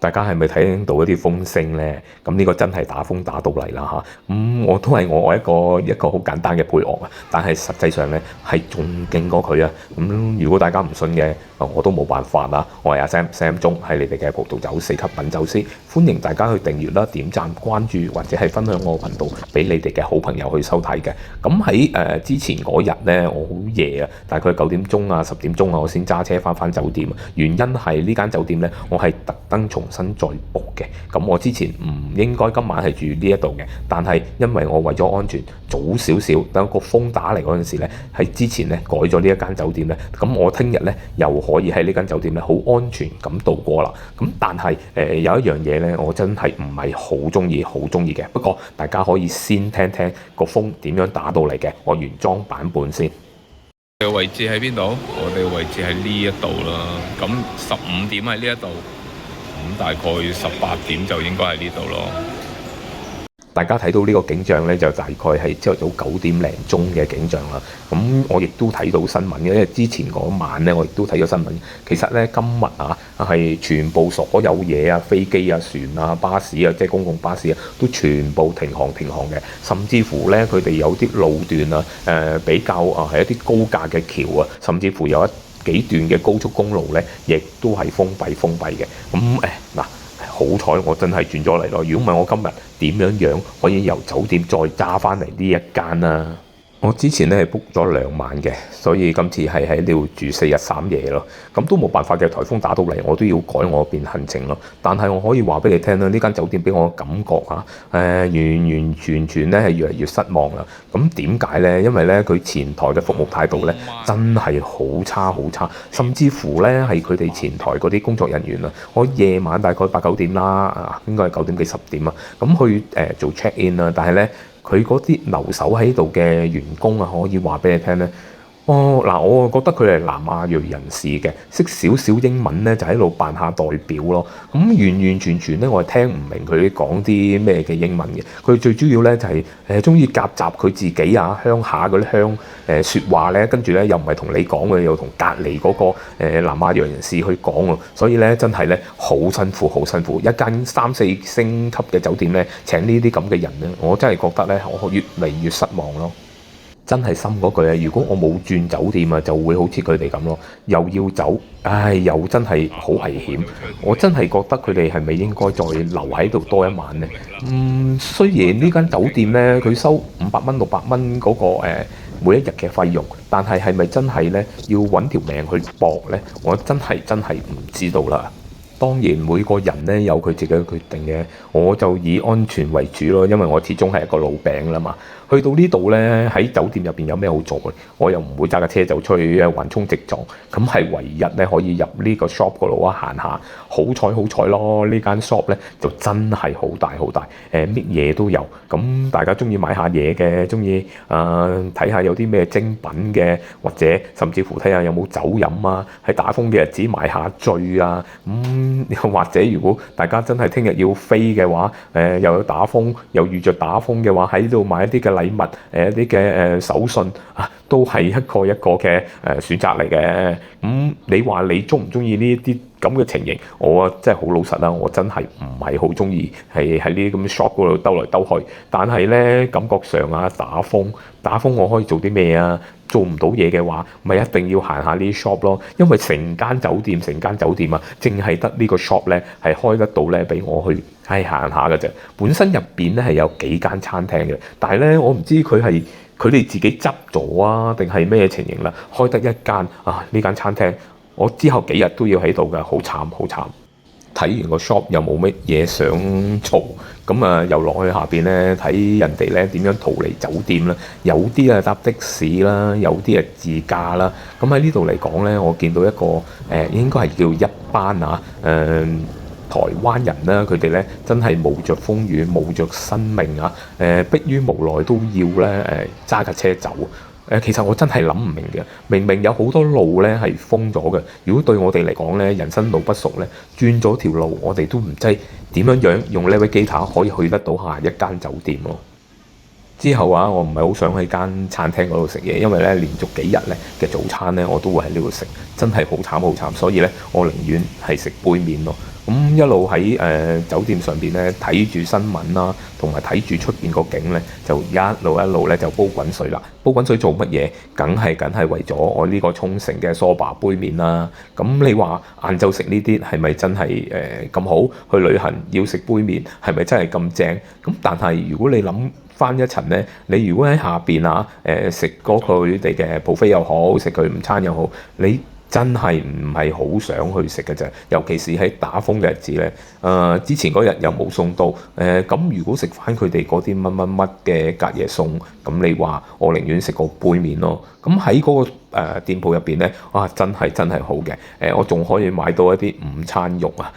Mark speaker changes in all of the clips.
Speaker 1: 大家係咪睇到一啲風聲呢？咁呢個真係打風打到嚟啦嚇！我都係我一個好簡單嘅配樂啊，但係實際上呢係仲勁過佢啊！如果大家唔信嘅，我都冇辦法啦。我係阿 Sam 鐘，係你哋嘅葡萄酒四級品酒師，歡迎大家去訂閱啦、點讚、關注或者係分享我個頻道俾你哋嘅好朋友去收睇嘅。咁喺之前嗰日呢，我好夜啊，大概9點鐘啊、10點鐘啊，我先揸車翻酒店。原因係呢間酒店呢，我係特登重新再 book 嘅。咁我之前唔應該今晚係住呢一度嘅，但係因為我為咗安全，早少少等個風打嚟嗰陣時呢，喺之前呢改咗呢一間酒店呢。咁我聽日呢又可以喺呢間酒店呢好安全咁度過啦。咁但係有一樣嘢呢，我真係唔係好中意嘅。不過大家可以先聽聽個風點樣打到嚟嘅，我原裝版本先。
Speaker 2: 我哋嘅位置喺邊度？我哋嘅位置喺呢一度啦。咁15點喺呢一度，咁大概18點就應該喺呢度咯。
Speaker 1: 大家睇到呢個景象呢，就大概係朝頭早9點零鐘嘅景象啦。咁我亦都睇到新聞嘅，因為之前嗰晚呢，我亦都睇咗新聞。其實呢，今日啊係全部所有嘢啊，飛機啊、船啊、巴士啊，即係公共巴士啊，都全部停航嘅。甚至乎呢，佢哋有啲路段啊，比較係一啲高架嘅橋啊，甚至乎有幾段嘅高速公路呢，亦都係封閉嘅。咁嗱。好彩我真係轉咗嚟咯，如果唔係我今日點樣可以由酒店再揸翻嚟呢一間啊？我之前咧係 book 咗2晚嘅，所以今次係喺呢度住4日3夜咯。咁都冇辦法嘅，颱風打到嚟，我都要改我邊行程咯。但係我可以話俾你聽啦，呢間酒店俾我嘅感覺嚇，完全咧係越嚟越失望啦。咁點解呢？因為咧佢前台嘅服務態度咧真係好差，甚至乎咧係佢哋前台嗰啲工作人員啊，我夜晚大概8、9點啦，應該係9點幾10點啊，咁去做 check in 啦，但係咧。佢嗰啲留守喺度嘅員工啊，可以話俾你聽咧。嗱，我覺得佢係南亞裔人士嘅，識少少英文咧，就喺度扮下代表咯。咁完全咧，我係聽唔明佢講啲咩嘅英文嘅。佢最主要咧就係中意夾雜佢自己啊鄉下嗰啲説話咧，跟住咧又唔係同你講嘅，又同隔離嗰個南亞裔人士去講喎。所以咧真係咧好辛苦。一間3、4星級嘅酒店咧請呢啲咁嘅人咧，我真係覺得咧我越嚟越失望咯。真係心嗰句啊！如果我冇轉酒店啊，就會好似佢哋咁咯，又要走，又真係好危險。我真係覺得佢哋係咪應該再留喺度多一晚呢？雖然呢間酒店呢，佢收500蚊、600蚊嗰個每一日嘅費用，但係咪真係呢？要揾條命去搏呢？我真係唔知道啦。當然每個人呢有佢自己嘅決定嘅，我就以安全為主咯，因為我始終係一個老餅啦嘛。去到呢度呢，喺酒店入邊有咩好做嘅？我又唔會揸架車就出去橫衝直撞，咁係唯一呢可以入呢個 shop 嗰度行下。好彩咯，呢間 shop 呢就真係好大，乜嘢都有。咁大家中意買下嘢嘅，中意睇下有啲咩精品嘅，或者甚至乎睇下有冇酒飲啊，喺打風嘅日子買下醉啊。又或者如果大家真係聽日要飛嘅話，又有打風，又遇着打風嘅話，喺呢度買一啲嘅禮物，一啲嘅手信啊，都係一個嘅選擇嚟嘅。你話你中唔中意呢啲咁嘅情形？我真係好老實啦，我真係唔係好中意係喺呢啲咁嘅 shop 嗰度兜來兜去。但係呢，感覺上啊，打風我可以做啲咩啊？做唔到嘢嘅話，咪一定要行下呢啲 shop 咯。因為成間酒店啊，淨係得呢個 shop 呢係開得到呢俾我去行下嘅啫。本身入邊呢係有幾間餐廳嘅，但係呢，我唔知佢哋自己執咗啊，定係咩情形啦？開得一間啊，呢間餐廳我之後幾日都要喺度㗎，好慘。睇完個 shop 又冇乜嘢想做，咁又落去下邊咧睇人哋咧點樣逃離酒店啦。有啲搭的士啦，有啲自駕啦。咁喺呢度嚟講咧，我見到一個應該係叫一班台灣人啦，佢哋咧真係冒着風雨、冒着生命啊，迫於無奈都要咧揸架車走。其實我真係諗唔明嘅，明明有好多路咧係封咗嘅。如果對我哋嚟講咧，人生路不熟咧，轉咗條路，我哋都唔知點樣用 Navigator 可以去得到下一間酒店咯。之後我唔係好想喺間餐廳嗰度食嘢，因為咧連續幾日咧嘅早餐咧我都會喺呢度食，真係好慘。所以咧我寧願係食杯麵咯。咁一路喺酒店上邊咧睇住新聞啦，同埋睇住出邊個景咧，就一路咧就煲滾水啦。煲滾水做乜嘢？梗係為咗我呢個沖繩嘅梳打杯麵啦。咁你話晏晝食呢啲係咪真係咁好？去旅行要食杯麵係咪真係咁正？咁但係如果你諗翻一層咧，你如果喺下邊食嗰佢哋嘅 buffet 又好，食佢午餐又好，你真係唔係好想去食嘅啫，尤其是喺打風嘅日子咧。之前嗰日又冇送到，咁如果食翻佢哋嗰啲乜嘅隔夜餸，咁你話我寧願食個杯麵咯。咁喺嗰個店鋪入邊咧，真係好嘅。我仲可以買到一啲午餐肉啊，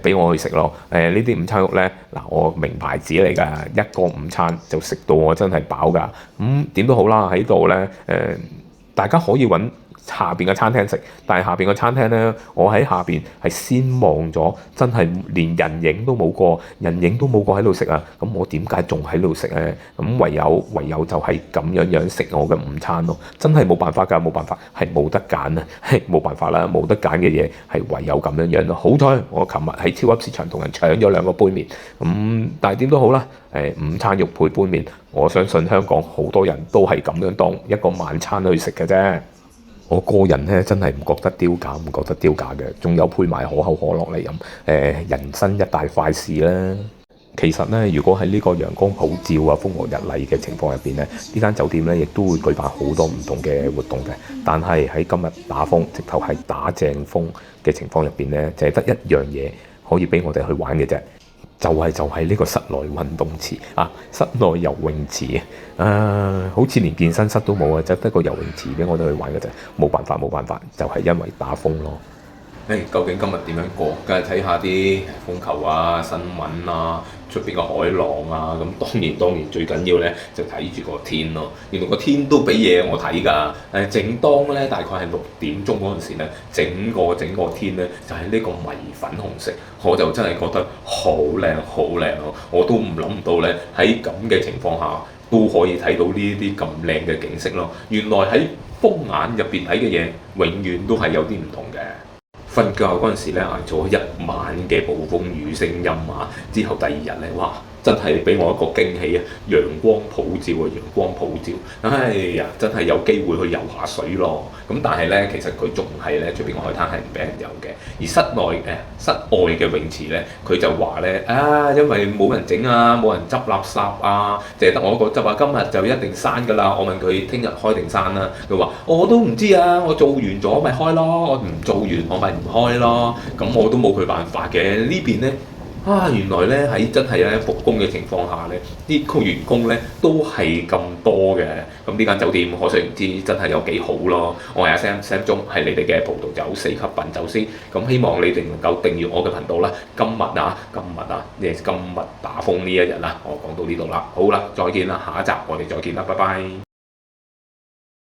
Speaker 1: 俾我去食咯。呢啲午餐肉咧，嗱我名牌子嚟㗎，一個午餐就食到我真係飽㗎。咁點都好啦，喺度咧大家可以揾下邊嘅餐廳食，但係下邊嘅餐廳咧，我喺下邊係先望咗，真係連人影都冇過，喺度食啊！咁我點解仲喺度食咧？咁唯有就係咁樣食我嘅午餐咯，真係冇辦法㗎，冇辦法係冇得揀啊，冇辦法啦，冇得揀嘅嘢係唯有咁樣咯。好彩我琴日喺超級市場同人搶咗2個杯麵，咁但係點都好啦，午餐肉配杯麵，我相信香港好多人都係咁樣當一個晚餐去食嘅啫。我個人咧真係唔覺得丟架嘅，仲有配埋可口可樂嚟飲，人生一大快事啦。其實咧，如果喺呢個陽光普照啊、風和日麗嘅情況入邊咧，呢間酒店咧亦都會舉辦好多唔同嘅活動嘅。但係喺今日打風，直頭係打正風嘅情況入邊咧，就係得一樣嘢可以俾我哋去玩嘅啫。就係呢個室內運動池啊，室內游泳池好似連健身室都冇啊，就得個游泳池俾我哋去玩嘅啫。冇辦法，就係因為打風咯。究竟今日點樣過？梗係睇下啲風球啊、新聞啊、出邊個海浪啊。咁當然最緊要咧就睇住個天咯。原來個天都俾嘢我睇㗎。正當咧大概係6點鐘嗰陣時咧，整個天咧就係呢個迷粉紅色，我就真係覺得好靚咯。我都諗唔到咧喺咁嘅情況下都可以睇到呢啲咁靚嘅景色咯。原來喺風眼入邊睇嘅嘢，永遠都係有啲唔同嘅。瞓覺嗰陣時咧，捱咗一晚嘅暴風雨聲音啊！之後第2日咧，哇！真係俾我一個驚喜啊！陽光普照，哎呀，真係有機會去游下水咯。咁但係咧，其實佢仲係咧出邊個海灘係唔俾人游嘅。而室外嘅泳池咧，佢就話咧因為冇人整啊，冇人執垃圾啊，淨係得我一個執啊。今日就一定閂㗎啦。我問佢聽日開定閂啦，佢話我都唔知啊，我做完咗咪開咯，我唔做完我咪唔開咯。咁我都冇佢辦法嘅。呢邊咧。原來咧喺真係咧復工嘅情況下咧，啲個員工咧都係咁多嘅。咁呢間酒店可想而知真係有幾好咯。我係阿 Sam 鐘，係你哋嘅葡萄酒4級品酒師。咁希望你哋能夠訂閱我嘅頻道啦。今日打風呢一日啦，我講到呢度啦。好啦，再見啦，下一集我哋再見啦，拜拜。